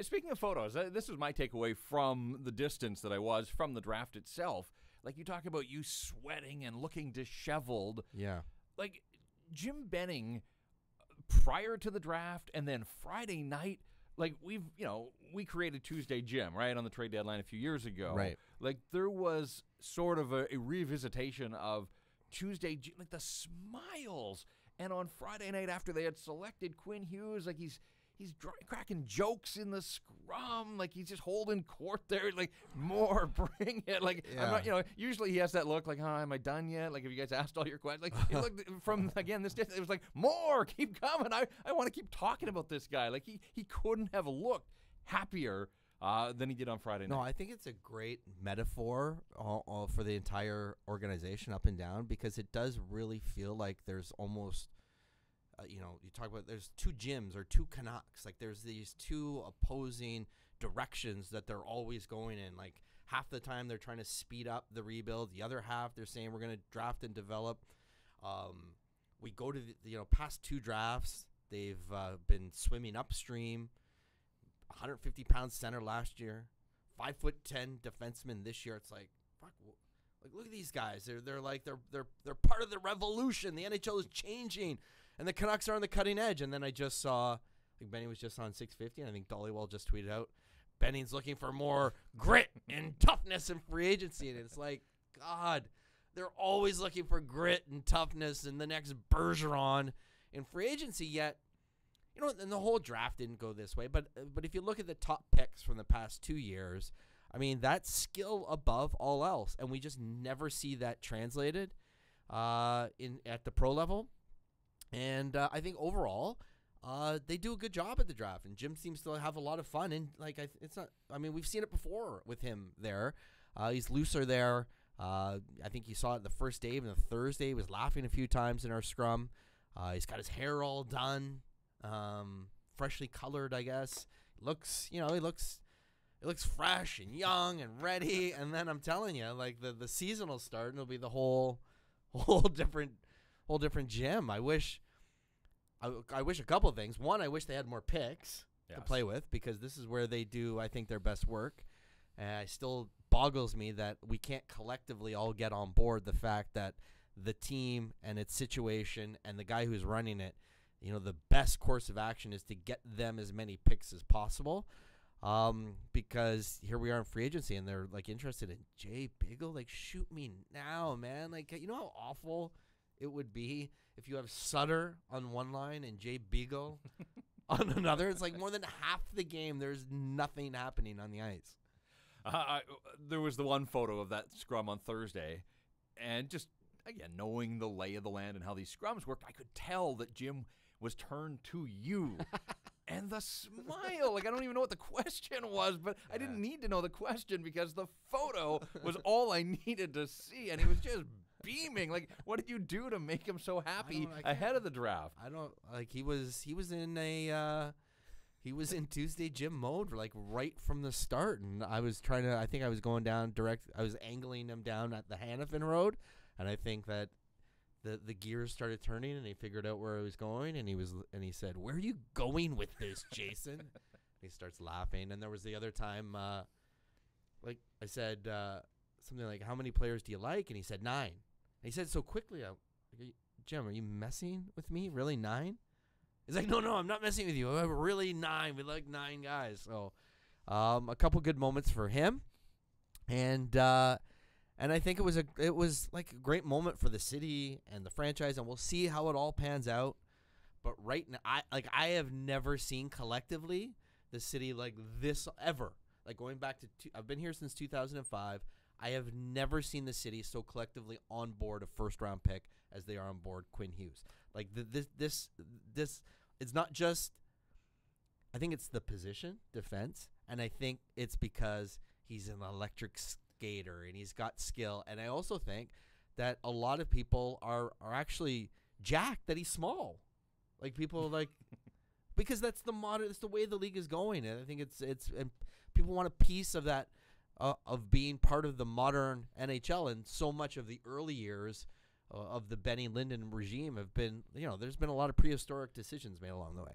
Speaking of photos, this was my takeaway from the distance that I was from the draft itself. Like, you talk about you sweating and looking disheveled. Yeah. Like, Jim Benning, prior to the draft and then Friday night, like, we created Tuesday Jim, right, on the trade deadline a few years ago. Right. Like, there was sort of a revisitation of Tuesday Jim, like the smiles. And on Friday night after they had selected Quinn Hughes, like, he's cracking jokes in the scrum, like he's just holding court there, like, more, bring it. Like, yeah. I'm not, usually he has that look like, am I done yet? Like, have you guys asked all your questions? Like, he looked from, again, this distance, it was like, more, keep coming. I want to keep talking about this guy. Like, he couldn't have looked happier than he did on Friday night. No, I think it's a great metaphor for the entire organization up and down, because it does really feel like there's almost, you talk about there's two Jims or two Canucks. Like, there's these two opposing directions that they're always going in. Like, half the time they're trying to speed up the rebuild. The other half they're saying we're going to draft and develop. We go to the, past two drafts, they've been swimming upstream. 150-pound center last year, 5'10" defenseman this year. It's like, fuck, like, look at these guys. They're part of the revolution. The NHL is changing, and the Canucks are on the cutting edge. And then I just saw, I think Benny was just on 650, and I think Dollywell just tweeted out, Benning's looking for more grit and toughness in free agency. And it's like, God, they're always looking for grit and toughness and the next Bergeron in free agency. Yet, and the whole draft didn't go this way. But if you look at the top picks from the past 2 years, I mean, that's skill above all else, and we just never see that translated at the pro level. And I think overall, they do a good job at the draft, and Jim seems to have a lot of fun. And like, it's not. I mean, we've seen it before with him there. He's looser there. I think you saw it the first day, and the Thursday he was laughing a few times in our scrum. He's got his hair all done. Freshly colored, I guess. He looks fresh and young and ready. And then I'm telling you, like, the season will start and it'll be the whole different Jim. I wish a couple of things. One, I wish they had more picks to play with, because this is where they do, I think, their best work. And it still boggles me that we can't collectively all get on board the fact that the team and its situation and the guy who's running it, the best course of action is to get them as many picks as possible, because here we are in free agency, and they're, like, interested in Jay Beagle. Like, shoot me now, man. Like, you know how awful it would be if you have Sutter on one line and Jay Beagle on another? It's like more than half the game there's nothing happening on the ice. There was the one photo of that scrum on Thursday, and just, again, knowing the lay of the land and how these scrums worked, I could tell that Jim was turned to you. And the smile, like, I don't even know what the question was, but I didn't need to know the question because the photo was all I needed to see, and he was just beaming. Like, what did you do to make him so happy ahead of the draft? I don't, like, he was in Tuesday Jim mode, like, right from the start, and I think I was going down direct. I was angling him down at the Hannafin Road, and I think that the gears started turning, and he figured out where I was going, and he said, "Where are you going with this, Jason?" He starts laughing. And there was the other time, like, I said something like, "How many players do you like?" And he said 9. And he said so quickly, "Jim, are you messing with me? Really, 9?" He's like, no, I'm not messing with you. Really, 9. We like 9 guys. So, a couple good moments for him, and I think it was like a great moment for the city and the franchise, and we'll see how it all pans out. But right now, I have never seen collectively the city like this ever. Like, going back to I've been here since 2005. I have never seen the city so collectively on board a first-round pick as they are on board Quinn Hughes. Like, this, it's not just. I think it's the position, defense, and I think it's because he's an electric skater and he's got skill. And I also think that a lot of people are actually jacked that he's small. Like, people like because that's the way the league is going. And I think it's and people want a piece of that. Of being part of the modern NHL, and so much of the early years of the Benny Linden regime have been, there's been a lot of prehistoric decisions made along the way.